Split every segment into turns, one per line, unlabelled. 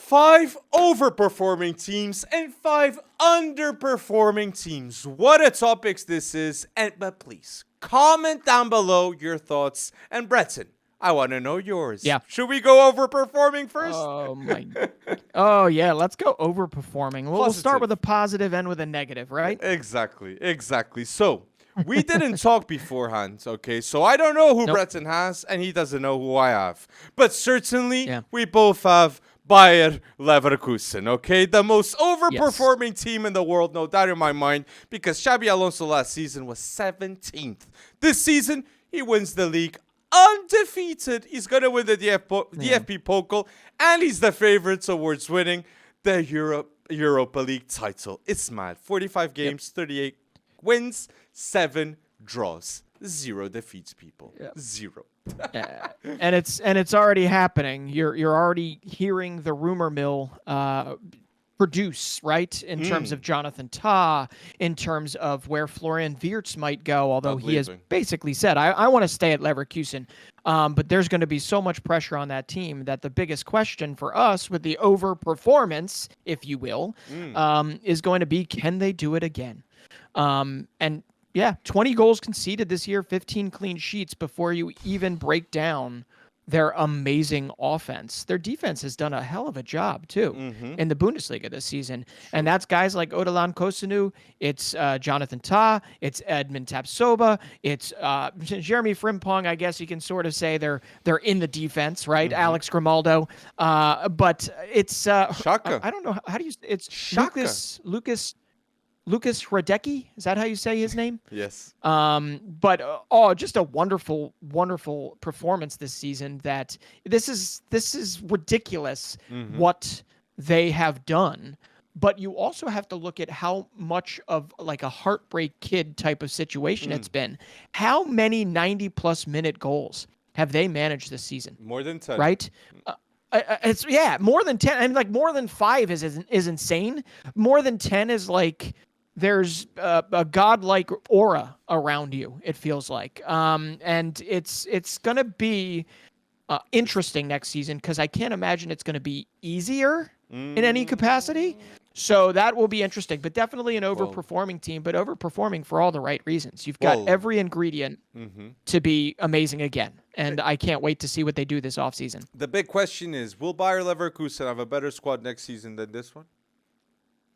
5 overperforming teams and 5 underperforming teams. What a topic this is. But please, comment down below your thoughts. And Breton, I want to know yours.
Yeah.
Should we go overperforming first?
Oh, my. Oh, yeah. Let's go overperforming. We'll start with a positive and with a negative, right?
Exactly. So, we didn't talk beforehand, okay? So, I don't know who Breton has, and he doesn't know who I have. But certainly, we both have Bayer Leverkusen, okay? The most overperforming team in the world, no doubt in my mind, because Xabi Alonso last season was 17th. This season, he wins the league undefeated. He's going to win the DFB Pokal, and he's the favorite towards winning the Europa League title. It's mad. 45 games, 38 wins, 7 draws, 0 defeats, people. 0.
And it's already happening. You're already hearing the rumor mill produce, right? In terms of Jonathan Tah, in terms of where Florian Wirtz might go, although he has basically said, I want to stay at Leverkusen. But there's going to be so much pressure on that team that the biggest question for us with the overperformance, if you will, is going to be, can they do it again? And yeah, 20 goals conceded this year, 15 clean sheets before you even break down their amazing offense. Their defense has done a hell of a job, too, in the Bundesliga this season. And that's guys like Odelan Kosunu, it's Jonathan Tah, it's Edmund Tapsoba, it's Jeremy Frimpong, I guess you can sort of say they're in the defense, right? Alex Grimaldo. But it's...
Shaka.
I don't know. How do you... It's
Shaka.
Lucas Hradecki, is that how you say his name?
Yes.
But just a wonderful, wonderful performance this season. That this is ridiculous what they have done. But you also have to look at how much of like a heartbreak kid type of situation it's been. How many 90+ minute goals have they managed this season?
More than 10.
Right? It's more than 10. And like more than 5 is insane. More than 10 is like there's a godlike aura around you, it feels like. And it's going to be interesting next season because I can't imagine it's going to be easier in any capacity. So that will be interesting, but definitely an overperforming team, but overperforming for all the right reasons. You've got every ingredient to be amazing again. And I can't wait to see what they do this offseason.
The big question is, will Bayer Leverkusen have a better squad next season than this one?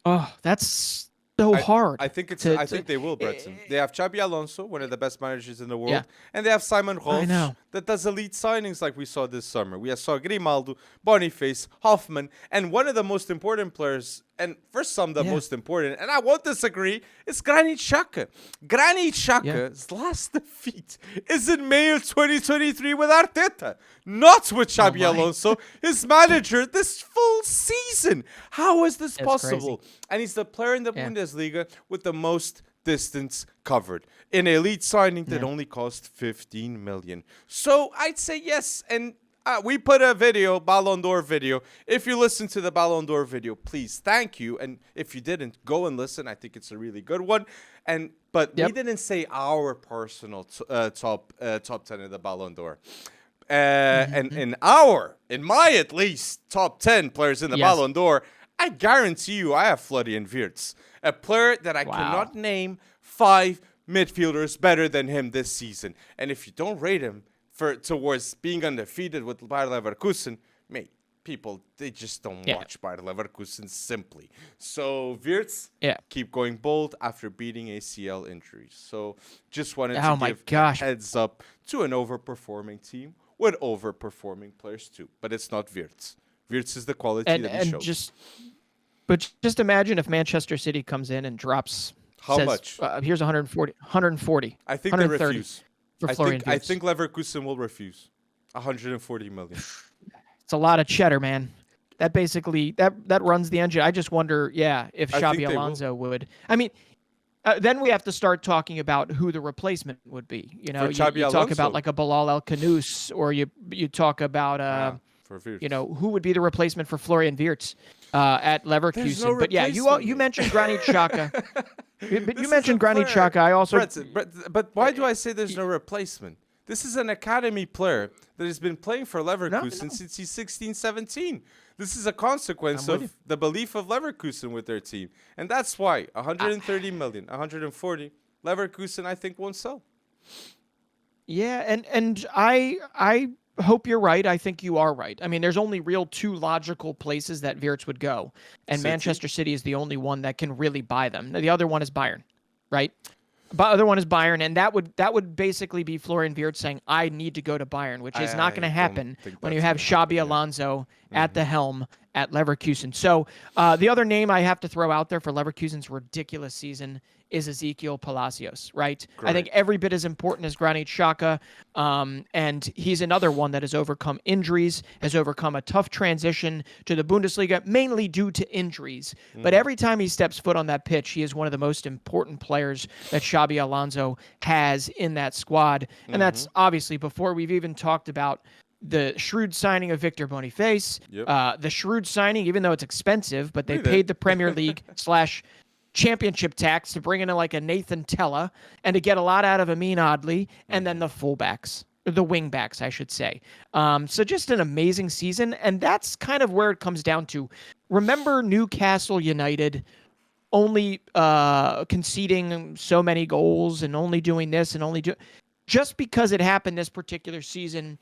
Oh, that's so hard.
I think they will, Breton. They have Xabi Alonso, one of the best managers in the world, and they have Simon Rolfs that does elite signings like we saw this summer. We saw Grimaldo, Boniface, Hoffman, and one of the most important players, and for some the most important, and I won't disagree, is Granit Xhaka. Granit Xhaka's last defeat is in May of 2023 with Arteta, not with Xabi Alonso, his manager, this full season. How is this possible?
Crazy.
And he's the player in the Bundesliga with the most distance covered. An elite signing that only cost 15 million. So I'd say yes. And we put a video, Ballon d'Or video. If you listen to the Ballon d'Or video, please, thank you. And if you didn't, go and listen. I think it's a really good one. But we didn't say our personal top 10 of the Ballon d'Or. And in my at least top 10 players in the Ballon d'Or, I guarantee you I have Florian Wirtz, a player that I cannot name 5 midfielders better than him this season. And if you don't rate him towards being undefeated with Bayer Leverkusen, mate, people, they just don't watch Bayer Leverkusen simply. So Wirtz, keep going bold after beating ACL injuries. So just wanted to give a heads up to an overperforming team with overperforming players too. But it's not Wirtz. Wirtz is the quality that he showed.
Just imagine if Manchester City comes in and drops.
How much?
Here's 140.
I think they refuse.
For Florian
I think Leverkusen will refuse. 140 million.
It's a lot of cheddar, man. That basically that runs the engine. I just wonder, if Xabi Alonso would. I mean, then we have to start talking about who the replacement would be. You know, you talk about like a Bilal El Khanous, or you talk about who would be the replacement for Florian Wirtz at Leverkusen.
No
but you mentioned Granit Xhaka. You mentioned Granit Xhaka. I also.
But why do I say there's no replacement? This is an academy player that has been playing for Leverkusen since he's 16, 17. This is a consequence of the belief of Leverkusen with their team. And that's why 130 million, 140, Leverkusen, I think, won't sell.
Yeah, and I hope you're right. I think you are right. I mean, there's only real two logical places that Wirtz would go, and Manchester City is the only one that can really buy them. The other one is Bayern, right? The other one is Bayern, and that would basically be Florian Wirtz saying, "I need to go to Bayern," which is not going to happen when you have Xabi Alonso at the helm at Leverkusen. So the other name I have to throw out there for Leverkusen's ridiculous season is Ezekiel Palacios, right?
Great.
I think every bit as important as Granit Xhaka, and he's another one that has overcome injuries, has overcome a tough transition to the Bundesliga, mainly due to injuries. But every time he steps foot on that pitch, he is one of the most important players that Xabi Alonso has in that squad. And that's obviously before we've even talked about the shrewd signing of Victor Boniface, the shrewd signing, even though it's expensive, but they paid the Premier League / championship tax to bring in like a Nathan Tella and to get a lot out of Amin Adli, and then the fullbacks, the wingbacks, I should say. So just an amazing season, and that's kind of where it comes down to. Remember Newcastle United only conceding so many goals and only doing this and only just because it happened this particular season,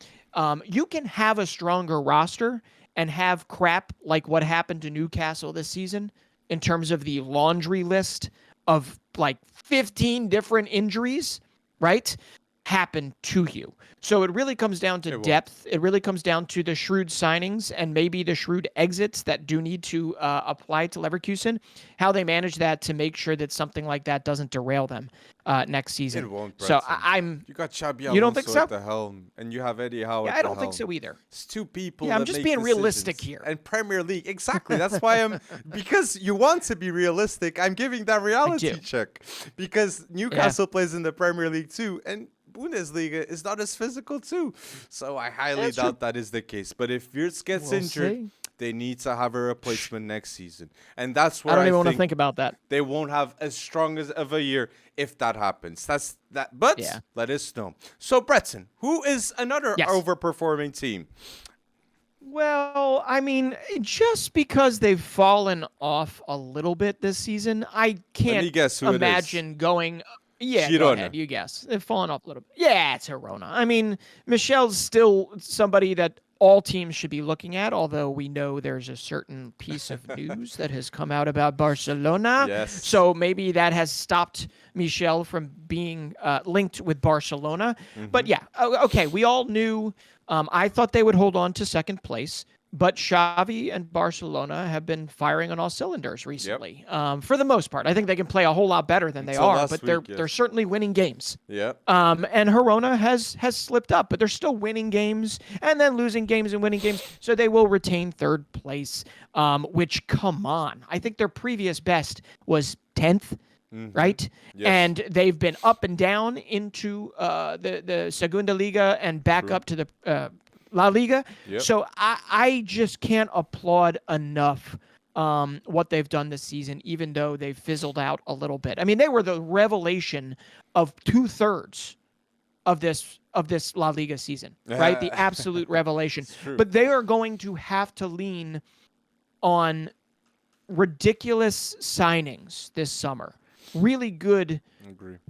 you can have a stronger roster and have crap like what happened to Newcastle this season in terms of the laundry list of like 15 different injuries, right, happen to you. So it really comes down to depth. It really comes down to the shrewd signings and maybe the shrewd exits that do need to apply to Leverkusen, how they manage that to make sure that something like that doesn't derail them next season.
It won't,
so
you got Xabi Alonso
you don't think so?
at the helm, and you have Eddie Howe at the helm.
I don't think so either.
It's two people.
Yeah, I'm just being realistic here.
And Premier League, exactly. That's why because you want to be realistic. I'm giving that reality check because Newcastle plays in the Premier League too, and Bundesliga is not as physical too. So I highly doubt that is the case. But if Wirtz gets injured, they need to have a replacement next season. And that's where I don't even want to think about that. They won't have as strong of a year if that happens. That's that. But let us know. So, Breton, who is another overperforming team?
Well, I mean, just because they've fallen off a little bit this season, I can't imagine going... Yeah,
Girona.
Go ahead. You guess. They've fallen off a little bit. Yeah, it's Girona. I mean, Michel's still somebody that all teams should be looking at, although we know there's a certain piece of news that has come out about Barcelona.
Yes.
So maybe that has stopped Michel from being linked with Barcelona. But yeah, okay, we all knew. I thought they would hold on to second place. But Xavi and Barcelona have been firing on all cylinders recently, for the most part. I think they can play a whole lot better than they are, but they're certainly winning games.
Yeah.
And Girona has slipped up, but they're still winning games and then losing games and winning games. So they will retain third place, which, come on. I think their previous best was 10th. Right? Yes. And they've been up and down into the Segunda Liga and back up to the La Liga. Yep. So I just can't applaud enough what they've done this season, even though they've fizzled out a little bit. I mean, they were the revelation of 2/3 of this La Liga season, right? The absolute revelation. But they are going to have to lean on ridiculous signings this summer. Really good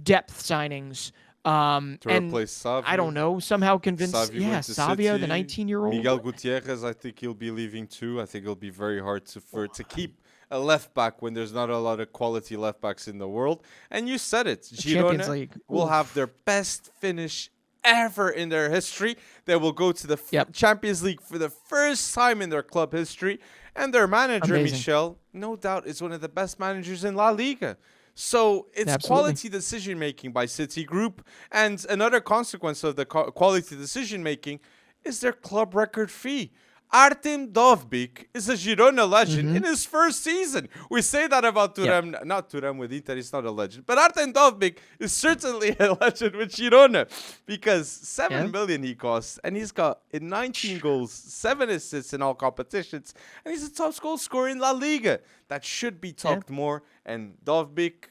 depth signings.
To replace Savio.
I don't know, somehow convince Savio, the 19-year-old.
Miguel Gutierrez, I think he'll be leaving too. I think it'll be very hard to keep a left back when there's not a lot of quality left backs in the world. And you said it, Girona will have their best finish ever in their history. They will go to the Champions League for the first time in their club history. And their manager, Michel, no doubt is one of the best managers in La Liga. So it's quality decision-making by City Group. And another consequence of the quality decision-making is their club record fee. Artem Dovbyk is a Girona legend in his first season. We say that about Thuram, not Thuram with Inter, he's not a legend. But Artem Dovbyk is certainly a legend with Girona because 7 million he costs, and he's got 19 goals, 7 assists in all competitions, and he's a top goal scorer in La Liga. That should be talked more, and Dovbyk,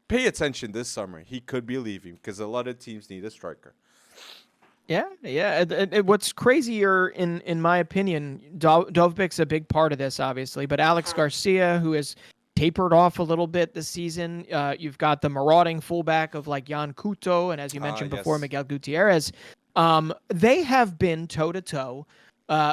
pay attention this summer. He could be leaving because a lot of teams need a striker.
Yeah. What's crazier, in my opinion, Dovbik's a big part of this, obviously, but Alex Garcia, who has tapered off a little bit this season. You've got the marauding fullback of like Jan Couto, and as you mentioned before,
Yes.
Miguel Gutierrez. They have been toe-to-toe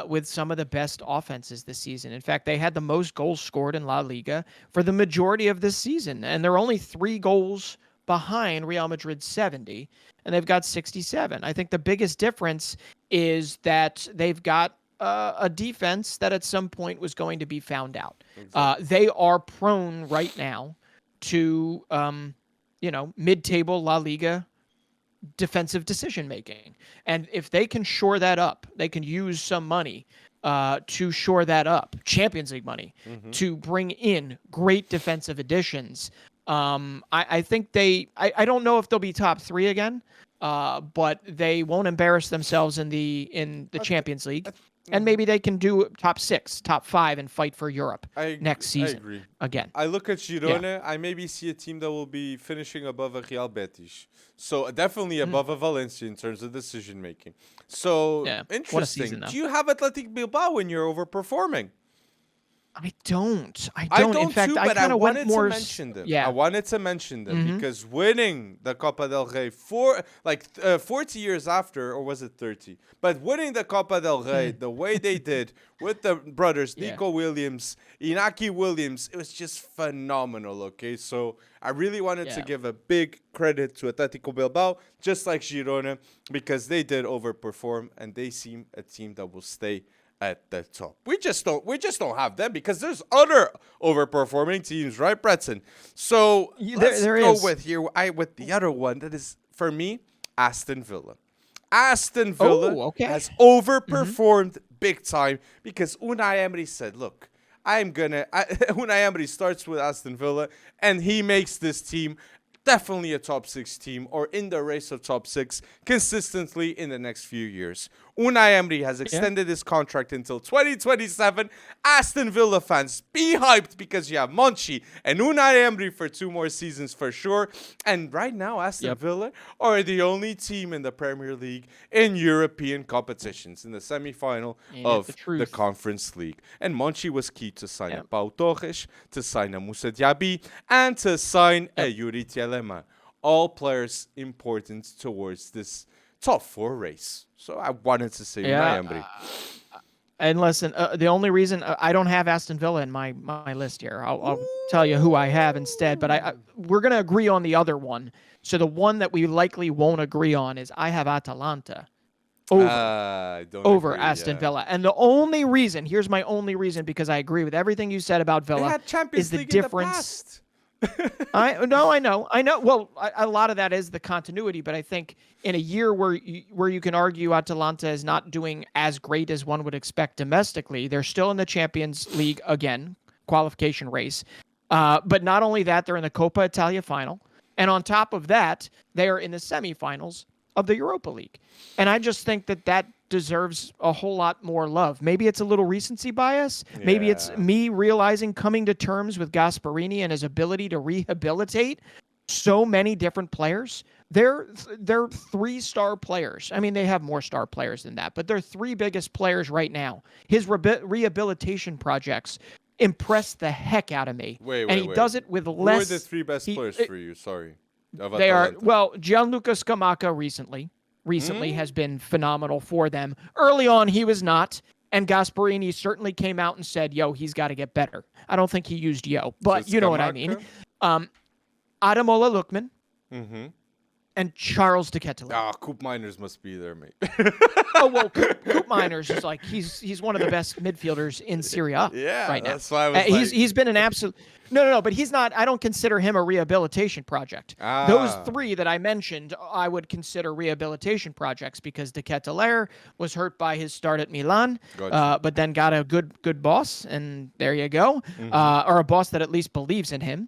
with some of the best offenses this season. In fact, they had the most goals scored in La Liga for the majority of this season, and they're only 3 goals behind Real Madrid's 70, and they've got 67. I think the biggest difference is that they've got a defense that at some point was going to be found out.
Exactly.
They are prone right now to, mid-table La Liga defensive decision making, and if they can shore that up, they can use some money to shore that up, Champions League money, to bring in great defensive additions. I think I don't know if they'll be top 3 again, but they won't embarrass themselves in the Champions League, and maybe they can do top 6, top 5, and fight for Europe next season.
I agree.
Again.
I look at Girona. I maybe see a team that will be finishing above a Real Betis, so definitely above a Valencia in terms of decision making. So interesting.
What a season,
do you have Athletic Bilbao when you're overperforming?
I don't.
In fact,
I kind of went more.
To mention them.
Yeah.
I wanted to mention them because winning the Copa del Rey 40 years after, or was it 30? But winning the Copa del Rey the way they did with the brothers Nico Williams, Inaki Williams, it was just phenomenal. Okay, so I really wanted to give a big credit to Atletico Bilbao, just like Girona, because they did overperform and they seem a team that will stay at the top. We just don't have them because there's other overperforming teams, right, Bretzen? So let's go with the other one that is, for me, Aston Villa. Aston Villa has overperformed big time because Unai Emery said, look, Unai Emery starts with Aston Villa and he makes this team definitely a top 6 team or in the race of top 6 consistently in the next few years. Unai Emery has extended his contract until 2027. Aston Villa fans, be hyped because you have Monchi and Unai Emery for 2 more seasons for sure. And right now, Aston Villa are the only team in the Premier League in European competitions in the semi-final of the Conference League. And Monchi was key to sign a Pau Torres, to sign a Moussa Diaby, and to sign a Yuri Tielemans. All players important towards this top 4 race. So I wanted to say Unai Emery.
And listen, the only reason I don't have Aston Villa in my list here, I'll tell you who I have instead. But we're going to agree on the other one. So the one that we likely won't agree on is I have Atalanta over Aston Villa. And the only reason, here's my only reason, because I agree with everything you said about Villa,
they had Champions
is the
League
difference.
In the past.
I know. Well, a lot of that is the continuity, but I think in a year where you can argue Atalanta is not doing as great as one would expect domestically, they're still in the Champions League again, qualification race. But not only that, they're in the Coppa Italia final, and on top of that, they are in the semifinals of the Europa League. And I just think that deserves a whole lot more love. Maybe it's a little recency bias. Yeah. Maybe it's me realizing, coming to terms with Gasperini and his ability to rehabilitate so many different players. They're 3-star players. I mean, they have more star players than that, but they're 3 biggest players right now. His rehabilitation projects impress the heck out of me. And he does it with less.
Who are the 3 best players for you? Sorry.
They are, Gianluca Scamacca recently has been phenomenal for them. Early on, he was not, and Gasperini certainly came out and said, he's got to get better. I don't think he used but so you know what I mean. Ademola Lookman and Charles de Ketelaere.
Coop Miners must be there, mate.
Coop Miners is like, he's one of the best midfielders in Serie A right now.
That's why I was
he's been an absolute... No, but he's not. I don't consider him a rehabilitation project. Those 3 that I mentioned, I would consider rehabilitation projects because De Ketelaere was hurt by his start at Milan, but then got a good boss, and there you go. Or a boss that at least believes in him.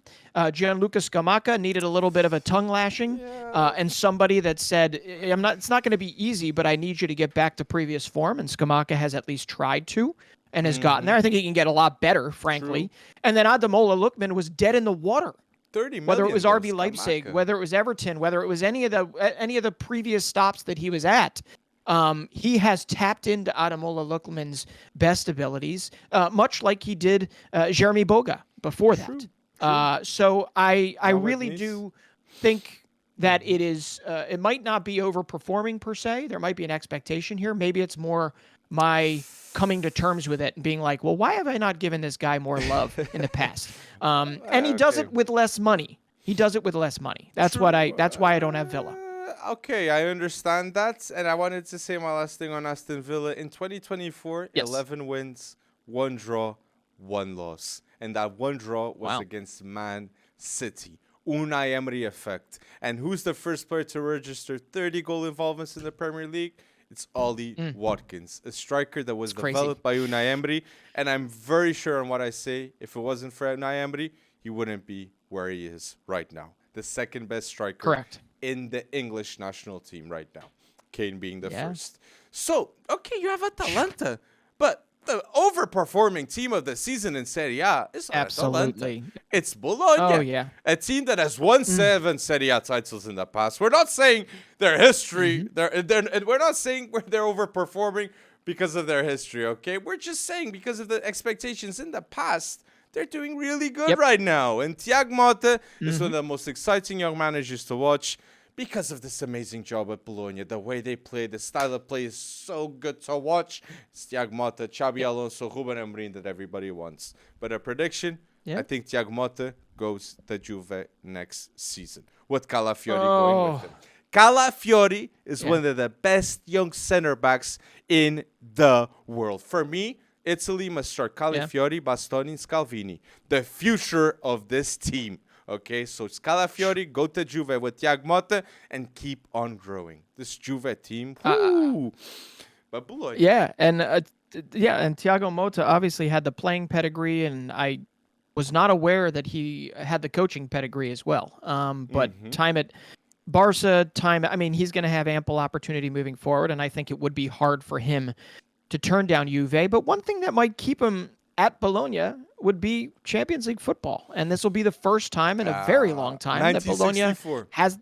Gianluca Scamacca needed a little bit of a tongue lashing, and somebody that said, it's not going to be easy, but I need you to get back to previous form, and Scamacca has at least tried to. And has gotten there. I think he can get a lot better, frankly. True. And then Ademola Lookman was dead in the water.
30 million.
Whether it was RB Leipzig, whether it was Everton, whether it was any of the previous stops that he was at, He has tapped into Ademola Lookman's best abilities, much like he did Jeremy Boga before
True.
that. So I
Mohamed
really
Nice.
do think that it is. It might not be overperforming per se. There might be an expectation here. Maybe it's more my coming to terms with it and being like, well, why have I not given this guy more love in the past? And he does
Okay.
it with less money. He does it with less money. That's what I.
True.
That's why I don't have Villa.
Okay, I understand that. And I wanted to say my last thing on Aston Villa. In 2024,
Yes.
11 wins, 1 draw, 1 loss. And that 1 draw was
Wow.
against Man City. Unai Emery effect. And who's the first player to register 30 goal involvements in the Premier League? It's Ollie Watkins, a striker that was
crazy.
developed by Unai Emery. And I'm very sure on what I say. If it wasn't for Unai Emery, he wouldn't be where he is right now. The second best striker
Correct.
in the English national team right now. Kane being the
Yeah.
first. So, okay, you have Atalanta, but the overperforming team of the season in Serie A is not
Absolutely.
Atalanta. It's Bologna.
Oh, yeah.
A team that has won 7 Serie A titles in the past. We're not saying their history, we're not saying they're overperforming because of their history, okay? We're just saying because of the expectations in the past, they're doing really good right now. And Thiago Motta is one of the most exciting young managers to watch because of this amazing job at Bologna. The way they play, the style of play is so good to watch. It's Thiago Motta, Xabi Alonso, Ruben Amorim that everybody wants. But a prediction, I think Thiago Motta goes to Juve next season with Calafiori going with him. Calafiori is one of the best young center backs in the world. For me, Italy must start Calafiori, Bastoni, and Scalvini. The future of this team. Okay, so Scalafiori, go to Juve with Thiago Motta, and keep on growing. This Juve team, but Bologna.
Yeah, and Thiago Motta obviously had the playing pedigree, and I was not aware that he had the coaching pedigree as well. But time at Barca, I mean, he's going to have ample opportunity moving forward, and I think it would be hard for him to turn down Juve. But one thing that might keep him at Bologna would be Champions League football. And this will be the first time in a very long time that Bologna
1964.
has,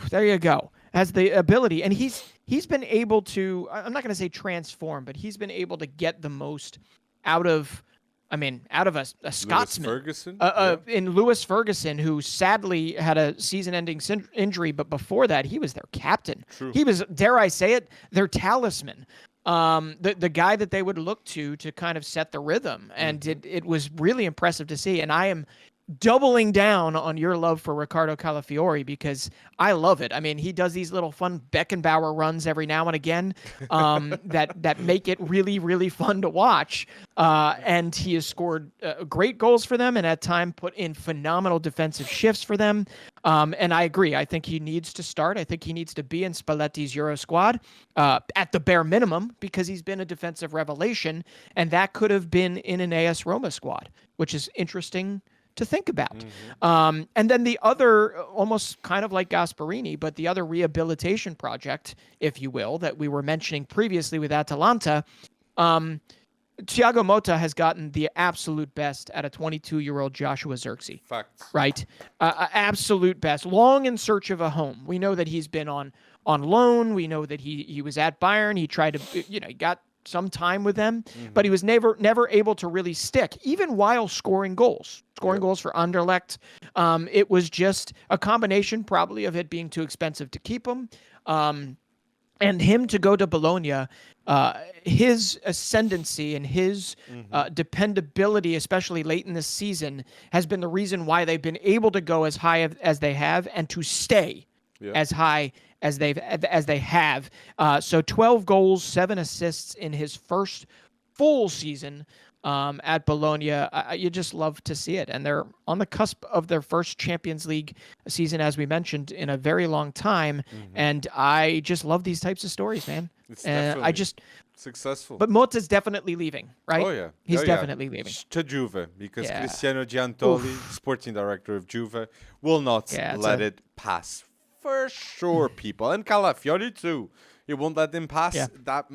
there you go, has the ability. And he's been able to, I'm not going to say transform, but he's been able to get the most out of a Scotsman.
Ferguson?
In Lewis Ferguson, who sadly had a season-ending injury, but before that, he was their captain.
True.
He was, dare I say it, their talisman. The guy that they would look to kind of set the rhythm. And it was really impressive to see. And I am doubling down on your love for Riccardo Calafiori because I love it. I mean, he does these little fun Beckenbauer runs every now and again that make it really, really fun to watch. And he has scored great goals for them and at time put in phenomenal defensive shifts for them. And I agree. I think he needs to start. I think he needs to be in Spalletti's Euro squad at the bare minimum because he's been a defensive revelation. And that could have been in an AS Roma squad, which is interesting to think about. And then the other, almost kind of like Gasparini, but the other rehabilitation project, if you will, that we were mentioning previously with Atalanta, Thiago Motta has gotten the absolute best out of 22-year-old Joshua Zirkzee.
Facts.
Right? Absolute best. Long in search of a home. We know that he's been on loan. We know that he was at Bayern. He tried to, he got some time with them, but he was never able to really stick, even while scoring goals for Anderlecht. It was just a combination probably of it being too expensive to keep him. And him to go to Bologna, his ascendancy and his dependability, especially late in this season, has been the reason why they've been able to go as high as they have and to stay as high as they have. So 12 goals, 7 assists in his first full season at Bologna. You just love to see it. And they're on the cusp of their first Champions League season, as we mentioned, in a very long time. And I just love these types of stories, man.
It's definitely successful.
But Motta's definitely leaving, right?
Oh, yeah.
He's definitely leaving.
To Juve, because Cristiano Giantoli, sporting director of Juve, will not let it pass. For sure, people. And Calafiori, too. He won't let them pass that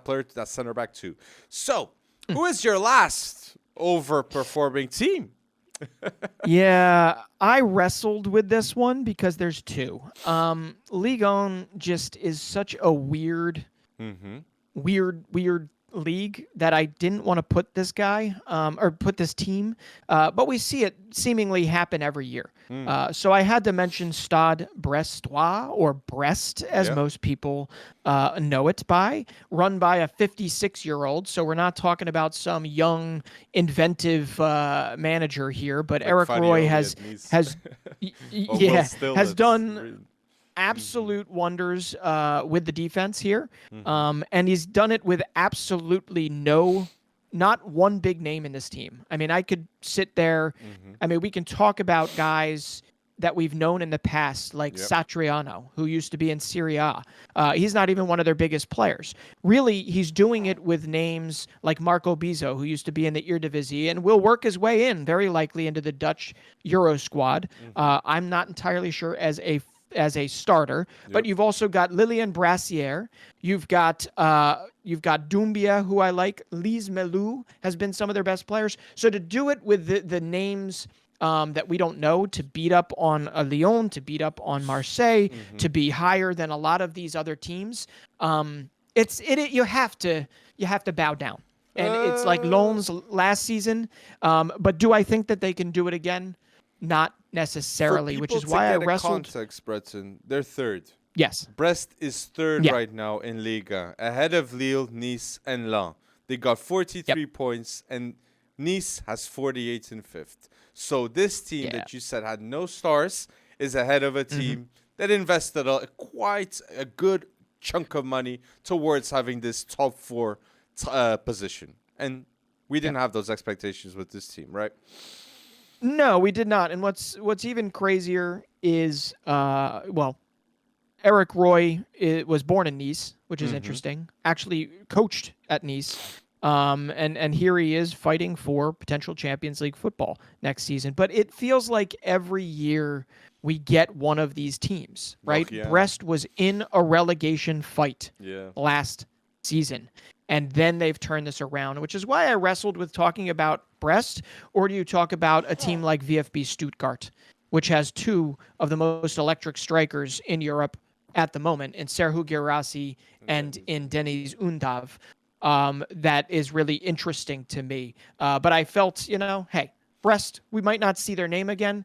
player, that center back, too. So, who is your last overperforming team?
Yeah, I wrestled with this one because there's two. Ligue 1 just is such a
Mm-hmm.
weird league that I didn't want to put this guy or put this team, but we see it seemingly happen every year. So I had to mention Stade Brestois, or Brest as
Yeah.
most people know it by, run by a 56-year-old. So we're not talking about some young, inventive manager here, but
Like
Eric Roy
Farioli
has
at Nice.
has
Or Will
yeah,
Still
has
at
done
Rennes.
absolute wonders with the defense here.
Mm-hmm.
And he's done it with absolutely not one big name in this team. I mean, I could sit there.
Mm-hmm.
I mean, we can talk about guys that we've known in the past, like
Yep.
Satriano, who used to be in Serie A. He's not even one of their biggest players. Really, he's doing it with names like Marco Bizzo, who used to be in the Eredivisie, and will work his way in, very likely, into the Dutch Euro squad.
Mm-hmm.
I'm not entirely sure as a starter, but
Yep.
you've also got Lilian Brassier. You've got Doumbia, who I like. Lise Melou has been some of their best players. So to do it with the names that we don't know, to beat up on Lyon, to beat up on Marseille,
Mm-hmm.
to be higher than a lot of these other teams, you have to bow down. And it's like
Uh,
Lens last season. But do I think that they can do it again? Not
for
necessarily, which
people
is
to
why I
get a
wrestled.
context, Breton, they're third.
Yes.
Brest is third
Yeah.
right now in Liga, ahead of Lille, Nice, and Lens. They got 43 points, and Nice has 48 in fifth. So this team
Yeah.
that you said had no stars is ahead of a team that invested quite a good chunk of money towards having this top four position. And we didn't have those expectations with this team, right?
No, we did not. And what's even crazier is Eric Roy was born in Nice, which is interesting. Actually coached at Nice. And here he is fighting for potential Champions League football next season. But it feels like every year we get one of these teams, right?
Yeah.
Brest was in a relegation fight
Yeah.
last season. And then they've turned this around, which is why I wrestled with talking about Brest, or do you talk about a team like VfB Stuttgart, which has two of the most electric strikers in Europe at the moment, in Serhou Guirassy and in Deniz Undav. That is really interesting to me. But I felt, hey, Brest, we might not see their name again.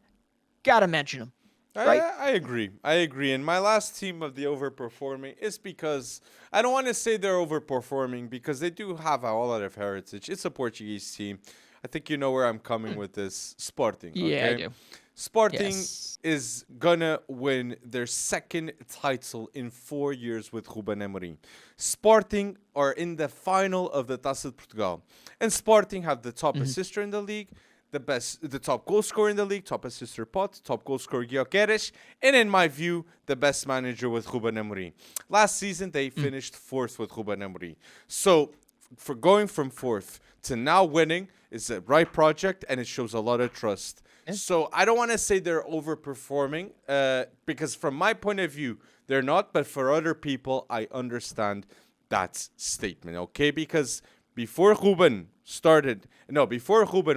Gotta mention them, right?
I agree. I agree. And my last team of the overperforming is because I don't want to say they're overperforming because they do have a lot of heritage. It's a Portuguese team. I think you know where I'm coming with this. Sporting. Okay?
Yeah, I do.
Sporting
Yes.
is gonna win their second title in 4 years with Ruben Amorim. Sporting are in the final of the Taça de Portugal, and Sporting have the top assister in the league, the top goal scorer in the league, top assister Pot, top goal scorer Gyökeres, and in my view, the best manager with Ruben Amorim. Last season they finished fourth with Ruben Amorim. So for going from fourth to now winning is a right project, and it shows a lot of trust. So I don't want to say they're overperforming because from my point of view, they're not. But for other people, I understand that statement, okay? Because before Ruben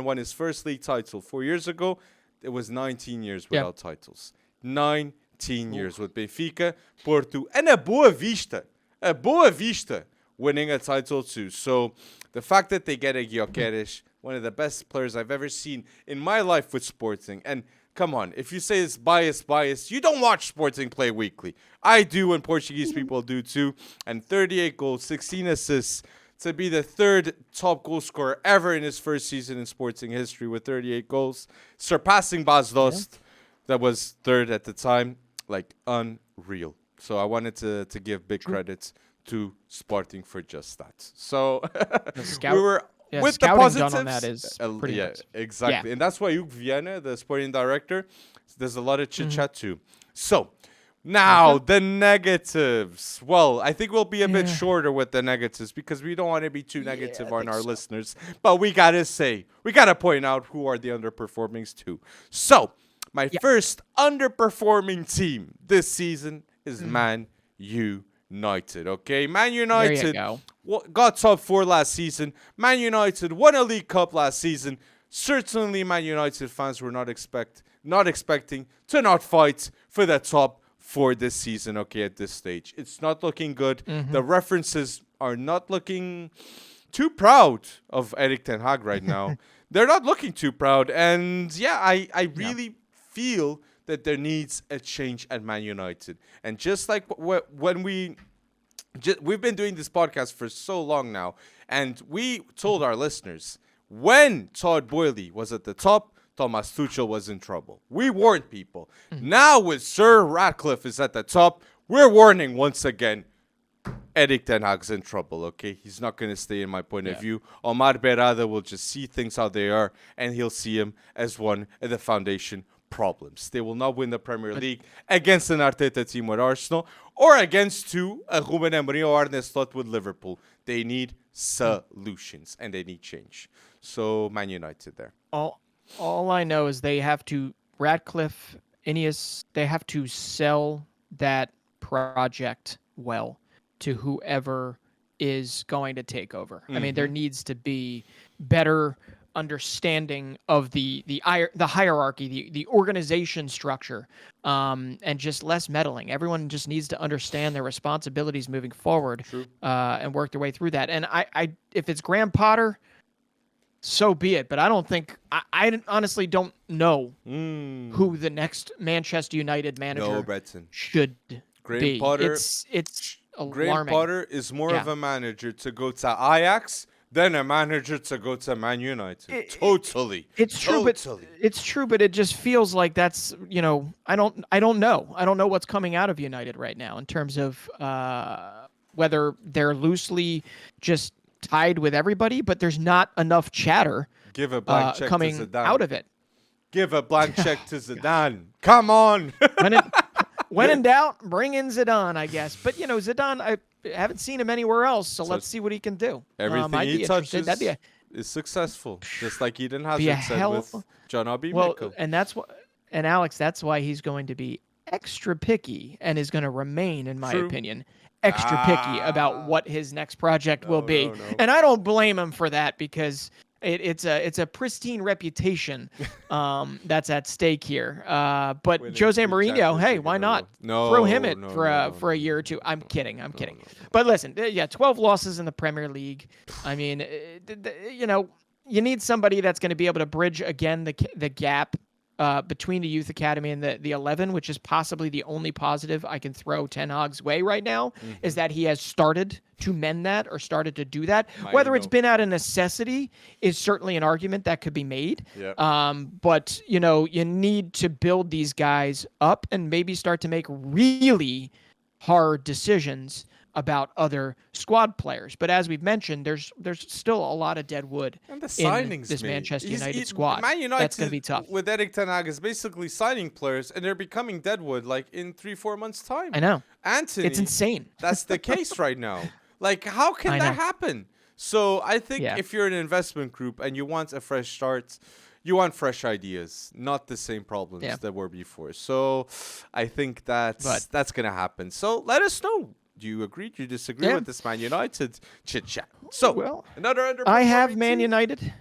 won his first league title 4 years ago, it was 19 years without titles. 19 years with Benfica, Porto, and a Boa Vista winning a title too. So the fact that they get a Gyökeres, one of the best players I've ever seen in my life with Sporting. And come on, if you say it's biased, you don't watch Sporting play weekly. I do, and Portuguese people do too. And 38 goals, 16 assists, to be the third top goal scorer ever in his first season in Sporting history with 38 goals, surpassing Bas Dost, that was third at the time. Like, unreal. So I wanted to give big credits to Sporting for just that. So we were with the
scouting
positives.
done on that is pretty
yeah,
nice.
exactly.
Yeah.
And that's why Hugo Viana, the sporting director, there's a lot of chit chat too. So now the negatives. Well, I think we'll be a bit shorter with the negatives because we don't want to be too negative on our listeners. But we gotta point out who are the underperformings too. So my first underperforming team this season is Man United. Okay, Man United
go.
got top four last season. Man United won a League Cup last season. certainly Man United fans were not expecting to not fight for the top for this season, okay, at this stage. It's not looking good. The references are not looking too proud of Erik ten Hag right now. They're not looking too proud. And yeah, I really feel that there needs a change at Man United. And just like when we've been doing this podcast for so long now, and we told our listeners, when Todd Boehly was at the top, Thomas Tuchel was in trouble. We warned people. Now with Sir Ratcliffe is at the top, we're warning once again, Erik ten Hag's in trouble, okay? He's not going to stay in my point of view. Omar Berrada will just see things how they are, and he'll see him as one of the foundation problems. They will not win the Premier League against an Arteta team with Arsenal or against Ruben Amorim or Arne Slot with Liverpool. They need solutions, and they need change. So, Man United there.
All I know is they have to, Ratcliffe, Ineos, they have to sell that project well to whoever is going to take over. I mean, there needs to be better understanding of the hierarchy, the organization structure, and just less meddling. Everyone just needs to understand their responsibilities moving forward, and work their way through that. And I if it's Graham Potter, so be it. But I don't think I honestly don't know who the next Manchester United manager should be.
Potter,
it's alarming.
Graham Potter is more of a manager to go to Ajax than a manager to go to Man United. Totally.
It's true, but it just feels like that's, I don't know. I don't know what's coming out of United right now in terms of whether they're loosely just tied with everybody, but there's not enough chatter
Give a blank check
coming
to Zidane.
out of it.
Give a blank check to Zidane. Come on.
When in doubt, bring in Zidane, I guess. But, Zidane, I haven't seen him anywhere else, so let's see what he can do.
Everything he touches is successful, just like Eden Hazard said with John Obi Mikel.
And Alex, that's why he's going to be extra picky and is going to remain, in my opinion, extra picky about what his next project will be. No. And I don't blame him for that because it's a pristine reputation that's at stake here. But Jose Mourinho, hey, why not throw him in for a year or two? I'm kidding. But listen, 12 losses in the Premier League. I mean, you need somebody that's going to be able to bridge again the gap between the youth academy and the 11, which is possibly the only positive I can throw Ten Hag's way right now, is that he has started to mend that or started to do that. Whether it's been out of necessity is certainly an argument that could be made. But, you need to build these guys up and maybe start to make really hard decisions about other squad players. But as we've mentioned, there's still a lot of dead wood
and the signings
in this Manchester United squad.
Man United,
that's going to be tough.
With Erik ten Hag is basically signing players, and they're becoming deadwood like in 3-4 months' time.
I know.
Anthony.
It's insane.
That's the case right now. Like, how can that happen? So I think if you're an investment group and you want a fresh start, you want fresh ideas, not the same problems that were before. So I think that's going to happen. So let us know. Do you agree? Do you disagree with this Man United chit-chat? So, another underperforming
I have Man United.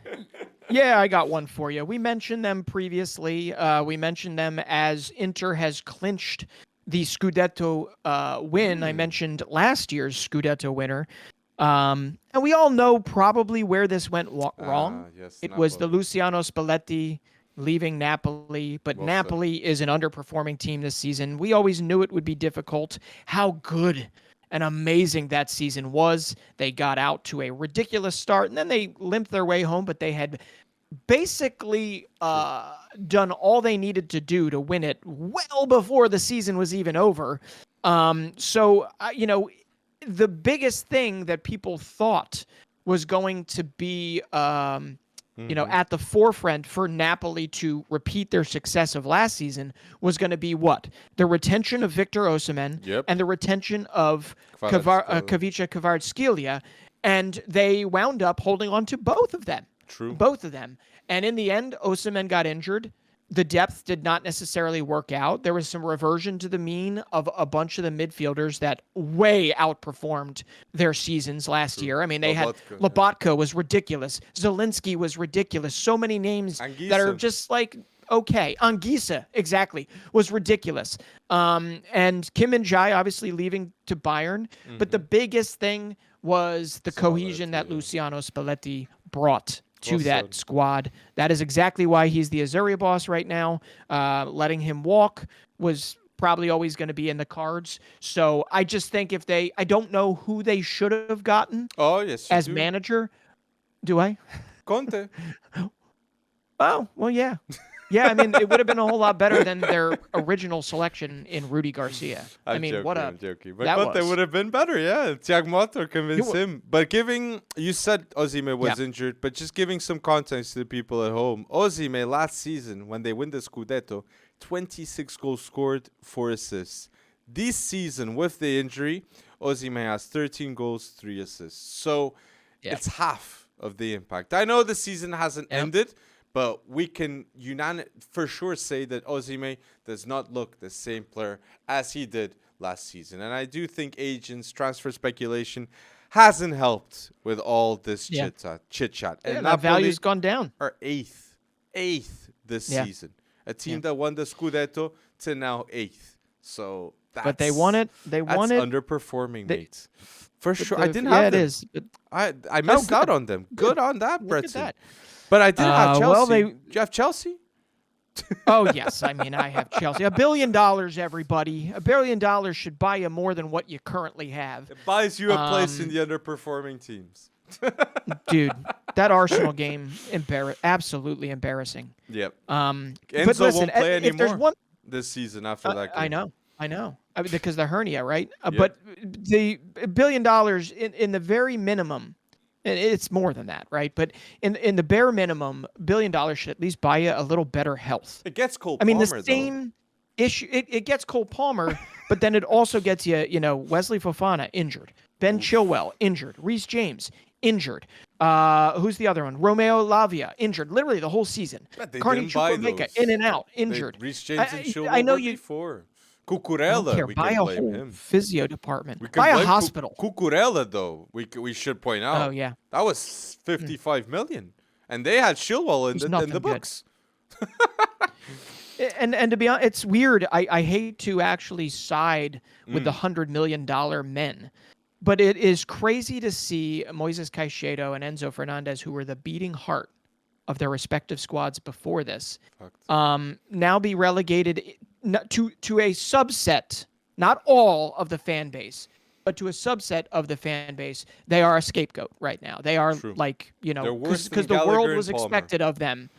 Yeah, I got one for you. We mentioned them previously. We mentioned them as Inter has clinched the Scudetto win. I mentioned last year's Scudetto winner. And we all know probably where this went wrong. It was the Luciano Spalletti leaving Napoli, but Napoli is an underperforming team this season. We always knew it would be difficult. How good and amazing that season was. They got out to a ridiculous start, and then they limped their way home, but they had basically done all they needed to do to win it well before the season was even over. So, the biggest thing that people thought was going to be at the forefront for Napoli to repeat their success of last season was going to be what? The retention of Victor Osimhen and the retention of Kavica Kvaratskhelia, and they wound up holding on to both of them.
True.
Both of them. And in the end, Osimhen got injured. the depth did not necessarily work out. There was some reversion to the mean of a bunch of the midfielders that way outperformed their seasons last year. I mean, they had Lobotka was ridiculous. Zelensky was ridiculous. So many names that are just like, okay. Anguissa, exactly, was ridiculous. And Kim Min-jae obviously leaving to Bayern. But the biggest thing was the cohesion that Luciano Spalletti brought to that squad. That is exactly why he's the Azzurri boss right now. Letting him walk was probably always going to be in the cards. So I just think I don't know who they should have gotten as manager. Do I?
Conte.
Oh, well, yeah. Yeah, I mean, it would have been a whole lot better than their original selection in Rudy Garcia.
I'm joking. But Conte would have been better, yeah. Thiago Motta convinced him. But you said Osimhen was injured, but just giving some context to the people at home. Osimhen last season, when they win the Scudetto, 26 goals scored, 4 assists. This season, with the injury, Osimhen has 13 goals, 3 assists. So it's half of the impact. I know the season hasn't ended, but we can for sure say that Osimhen does not look the same player as he did last season. And I do think agents, transfer speculation hasn't helped with all this chit-chat.
And that value's gone down.
Are eighth this season. A team that won the Scudetto to now 8th. So
but they won it. That's
underperforming, mate. For sure. I didn't have them.
It is. But
I missed out on them. Good on that, Bretzen. But I did have Chelsea. Do you have Chelsea?
Oh, yes. I mean, I have Chelsea. $1 billion, everybody. $1 billion should buy you more than what you currently have.
It buys you a place in the underperforming teams.
Dude, that Arsenal game, absolutely embarrassing.
Yep.
Enzo
won't play anymore this season after that game.
I know. I mean, because of the hernia, right? But the $1 billion in the very minimum, it's more than that, right? But in the bare minimum, $1 billion should at least buy you a little better health.
It gets Cole Palmer,
the same issue. It gets Cole Palmer, but then it also gets you, Wesley Fofana injured, Ben Chilwell injured, Reece James injured. Who's the other one? Romeo Lavia injured, literally the whole season. Carney Chukwuemeka in and out, injured.
Reece James and Chilwell were before. Cucurella, we
buy
can
a
blame
whole
him.
Physio department. Buy a hospital.
Cucurella, though, we should point out.
Oh, yeah.
That was 55 million. And they had Chilwell in the books.
And to be honest, it's weird. I hate to actually side with the $100 million men. But it is crazy to see Moises Caicedo and Enzo Fernandez, who were the beating heart of their respective squads before this, now be relegated to a subset, not all of the fan base, but to a subset of the fan base. They are a scapegoat right now. They are because the world was expected of them.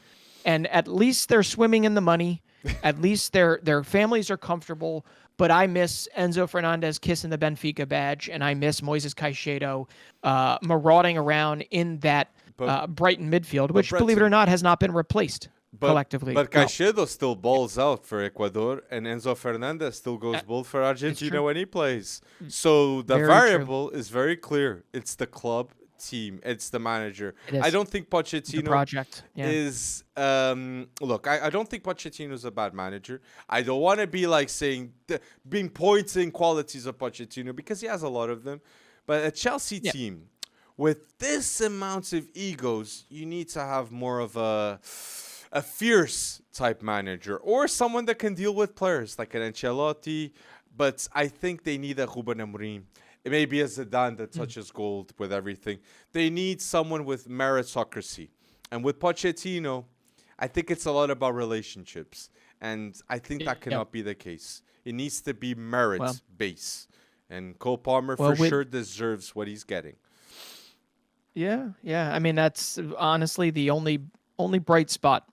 And at least they're swimming in the money. At least their families are comfortable. But I miss Enzo Fernandez kissing the Benfica badge, and I miss Moises Caicedo marauding around in that Brighton midfield, which, believe it or not, has not been replaced collectively.
But Caicedo still balls out for Ecuador, and Enzo Fernandez still goes bold for Argentina when he plays. So the variable is very clear. It's the club team. It's the manager. I don't think Pochettino is... look, I don't think Pochettino is a bad manager. I don't want to be like being pointing qualities of Pochettino, because he has a lot of them. But a Chelsea team with this amount of egos, you need to have more of a fierce type manager, or someone that can deal with players like an Ancelotti. But I think they need a Ruben Amorim. It may be a Zidane that touches gold with everything. They need someone with meritocracy. And with Pochettino, I think it's a lot about relationships. And I think that cannot be the case. It needs to be merit-based. And Cole Palmer for sure deserves what he's getting.
Yeah. I mean, that's honestly the only bright spot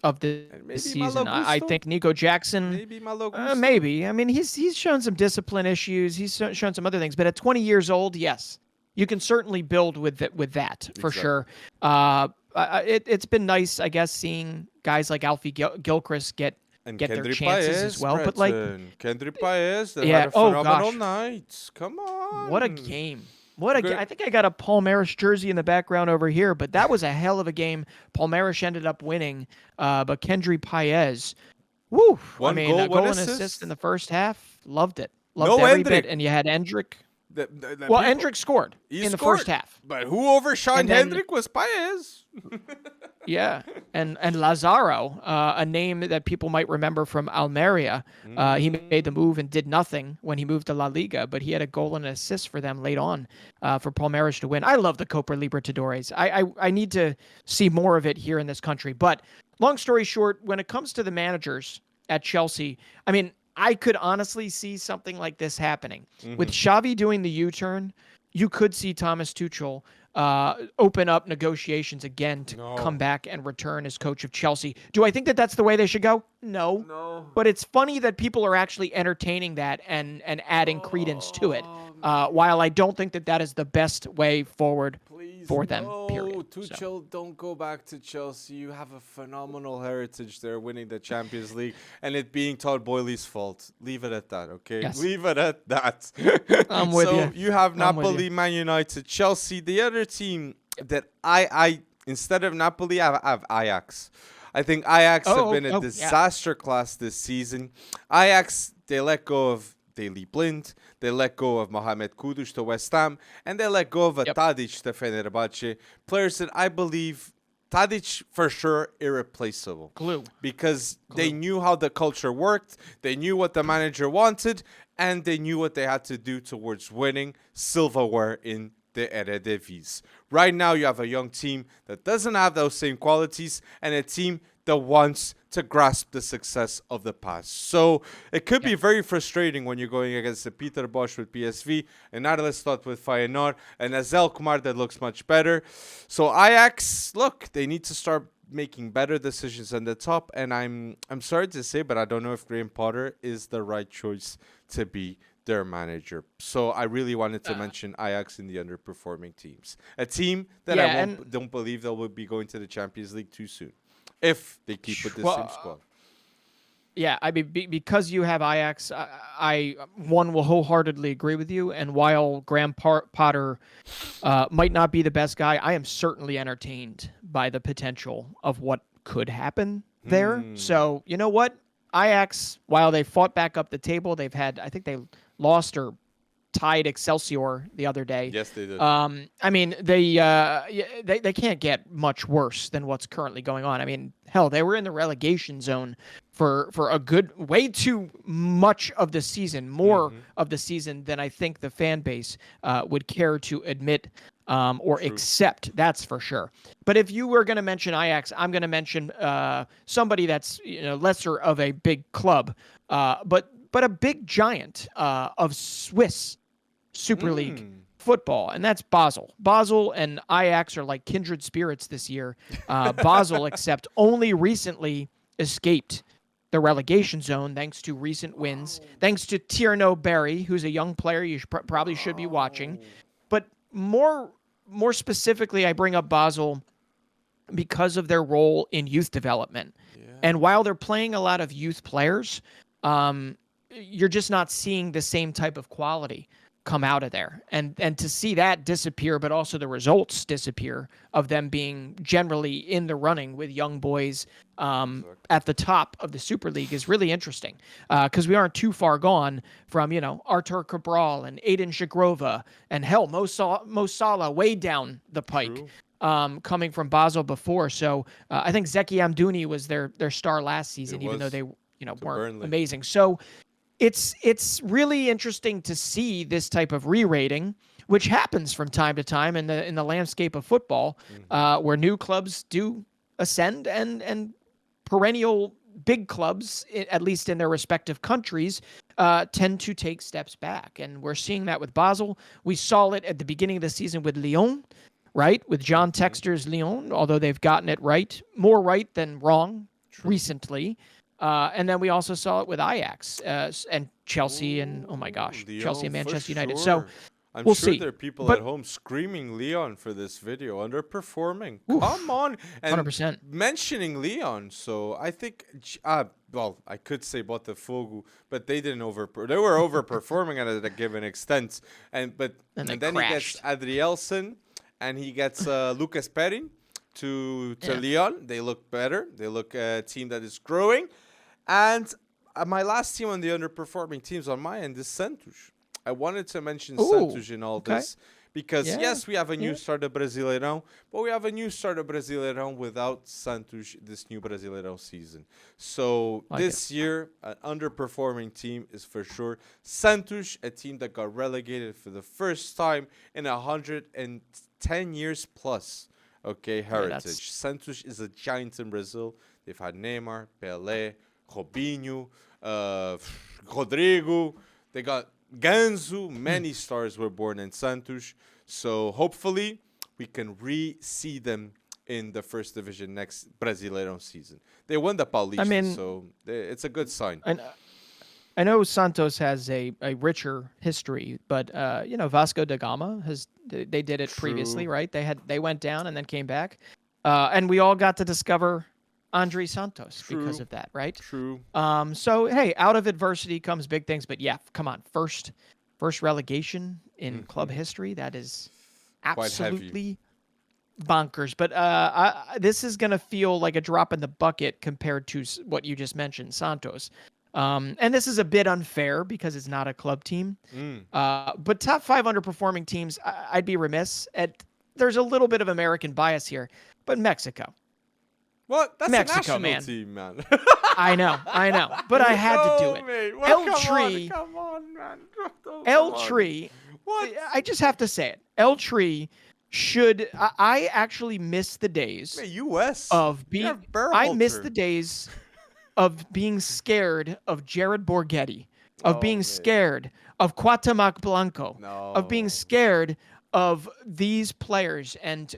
of the season. I think Nico Jackson.
Maybe Malo Gusto.
Maybe. I mean, he's shown some discipline issues. He's shown some other things. But at 20 years old, yes, you can certainly build with that for sure. It's been nice, I guess, seeing guys like Alfie Gilchrist get their chances as well. But like
Kendrick Paez, had a phenomenal night. Come on.
What a game. What a, I think I got a Palmeiras jersey in the background over here, but that was a hell of a game. Palmeiras ended up winning, but Kendry Paez, woo! I
One
mean,
goal,
a
one
goal and assist in the first half. Loved it. Loved
No
every bit.
Endrick.
And you had Endrick.
Well,
Endrick scored in the first half.
But who overshined Hendrick was Paez.
Yeah, and Lazaro, a name that people might remember from Almeria. He made the move and did nothing when he moved to La Liga, but he had a goal and an assist for them late on for Palmeiras to win. I love the Copa Libertadores. I need to see more of it here in this country. But long story short, when it comes to the managers at Chelsea, I mean, I could honestly see something like this happening. With Xavi doing the U-turn, you could see Thomas Tuchel open up negotiations again to come back and return as coach of Chelsea. Do I think that that's the way they should go? No. But it's funny that people are actually entertaining that and adding credence to it. While I don't think that that is the best way forward for them, period.
Tuchel, don't go back to Chelsea. You have a phenomenal heritage there, winning the Champions League, and it being Todd Boehly's fault. Leave it at that, okay?
Yes.
Leave it at that.
I'm with you.
So you have Napoli, Man United, Chelsea. The other team that I instead of Napoli, I have Ajax. I think Ajax have been a disaster class this season. Ajax, they let go of Daley Blind, they let go of Mohamed Kudus to West Ham, and they let go of Tadic to Fenerbahce. Players that I believe, Tadic for sure, irreplaceable.
Glue.
Because they knew how the culture worked, they knew what the manager wanted, and they knew what they had to do towards winning silverware in the Eredivisie. Right now, you have a young team that doesn't have those same qualities, and a team that wants to grasp the success of the past. So it could be very frustrating when you're going against a Peter Bosch with PSV, an Arlestot with Feyenoord, and a Zelkmar that looks much better. So Ajax, look, they need to start making better decisions on the top, and I'm sorry to say, but I don't know if Graham Potter is the right choice to be their manager. So I really wanted to mention Ajax in the underperforming teams. A team that I don't believe they will be going to the Champions League too soon, if they keep with the same squad.
Yeah, I mean, because you have Ajax, I will wholeheartedly agree with you. And while Graham Potter might not be the best guy, I am certainly entertained by the potential of what could happen there. So, you know what? Ajax, while they fought back up the table, they've had, I think they lost or tied Excelsior the other day.
Yes, they did.
I mean, they can't get much worse than what's currently going on. I mean, hell, they were in the relegation zone for a good way too much of the season, more of the season than I think the fan base would care to admit or accept. That's for sure. But if you were going to mention Ajax, I'm going to mention somebody that's lesser of a big club, but a big giant of Swiss Super League football, and that's Basel. Basel and Ajax are like kindred spirits this year. Basel, except only recently escaped the relegation zone thanks to recent wins, thanks to Tierno Barry, who's a young player you probably should be watching. But more specifically, I bring up Basel because of their role in youth development. Yeah. And while they're playing a lot of youth players, you're just not seeing the same type of quality come out of there. And to see that disappear, but also the results disappear of them being generally in the running with young boys at the top of the Super League is really interesting because we aren't too far gone from, Artur Cabral and Aiden Shagrova and hell, Mo Salah way down the pike. Coming from Basel before. So I think Zeki Amdouni was their star last season, even though they weren't Burnley. Amazing. So it's really interesting to see this type of re-rating, which happens from time to time in the landscape of football, where new clubs do ascend and perennial big clubs, at least in their respective countries, tend to take steps back. And we're seeing that with Basel. We saw it at the beginning of the season with Lyon, right? With John Textor's Lyon, although they've gotten it right, more right than wrong recently. And then we also saw it with Ajax and Chelsea and, oh my gosh,
Lyon,
Chelsea and Manchester United.
Sure.
So
I'm
We'll
sure
see.
there are people
But
at home screaming Leon for this video. Underperforming. Come on. And
100%.
mentioning Leon. So I think, well, I could say Botafogo, but they didn't they were overperforming at a given extent. And
And they
then he gets
crashed.
Adrielson and he gets Lucas Perrin to
Yeah.
Leon. They look better. They look a team that is growing. And my last team on the underperforming teams on my end is Santos. I wanted to mention Santos in all this because,
Yeah,
yes, we have a new
yeah.
start of Brasileirão, but we have a new start of Brasileirão without Santos this new Brasileirão season. So this year, an underperforming team is for sure Santos, a team that got relegated for the first time in 110 years plus. Okay, heritage. Santos is a giant in Brazil. They've had Neymar, Pelé, Robinho, Rodrigo. They got Ganso. Many stars were born in Santos. So hopefully we can see them in the first division next Brasileirão season. They won the Paulista, so it's a good sign.
I know Santos has a richer history, but Vasco da Gama they did it previously, right? They went down and then came back, and we all got to discover Andre Santos because of that, right?
True.
So hey, out of adversity comes big things, but yeah, come on, first relegation in club history, that is absolutely bonkers. But this is gonna feel like a drop in the bucket compared to what you just mentioned, Santos. And this is a bit unfair because it's not a club team. But top 5 underperforming teams, I'd be remiss there's a little bit of American bias here, but Mexico.
What? That's
Mexico,
a national team, man.
I know. But I had to do it.
Mate. Well, come on, man.
Tree.
What?
I just have to say it. El Tree should. I actually miss the days
U.S.
of being. I miss the days of being scared of Jared Borghetti, of being scared of Cuauhtémoc Blanco, of being scared of these players, and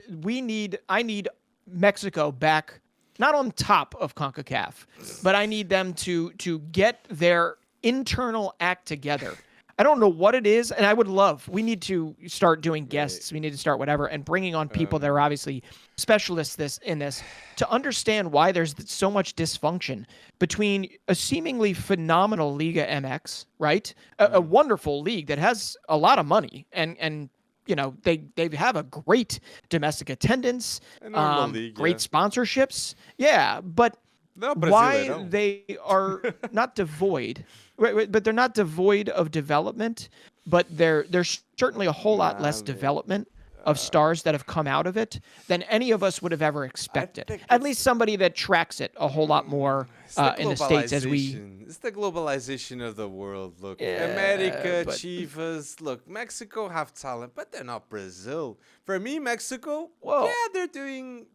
I need Mexico back, not on top of CONCACAF, but I need them to get their internal act together. I don't know what it is, and we need to start doing guests. We need to start whatever, and bringing on people that are obviously specialists in this to understand why there's so much dysfunction between a seemingly phenomenal Liga MX, right? A wonderful league that has a lot of money, and they have a great domestic attendance, great sponsorships. Yeah, but why they are not devoid, but they're not devoid of development, but there's certainly a whole lot less development of stars that have come out of it than any of us would have ever expected. At least somebody that tracks it a whole lot more in the States as we...
It's the globalization of the world. Look, America, Chivas. Look, Mexico have talent, but they're not Brazil. For me, Mexico, they're doing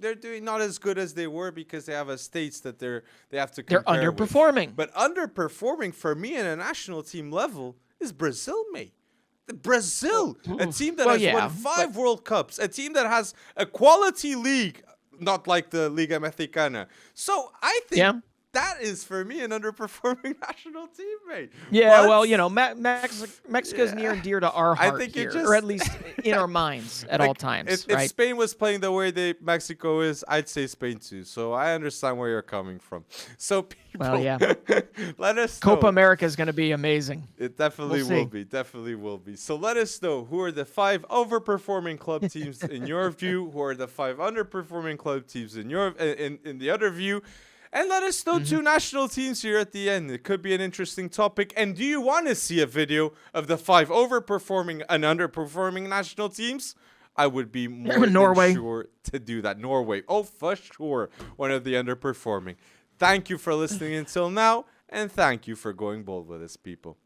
not as good as they were because they have a states that they have to compare.
They're underperforming.
But underperforming for me at a national team level is Brazil, mate. Brazil, a team that has won 5 World Cups, a team that has a quality league, not like the Liga Mexicana. So I think that is, for me, an underperforming national team, mate.
Yeah, Mexico's near and dear to our heart or at least in our minds at all times.
If Spain was playing the way Mexico is, I'd say Spain too. So I understand where you're coming from. So people, let us know.
Copa America is going to be amazing.
It definitely will be. So let us know who are the 5 overperforming club teams in your view, who are the 5 underperforming club teams in the other view. And let us know 2 national teams here at the end. It could be an interesting topic. And do you want to see a video of the 5 overperforming and underperforming national teams? I would be more than sure to do that. Norway. Oh, for sure. One of the underperforming. Thank you for listening until now. And thank you for going bold with us, people.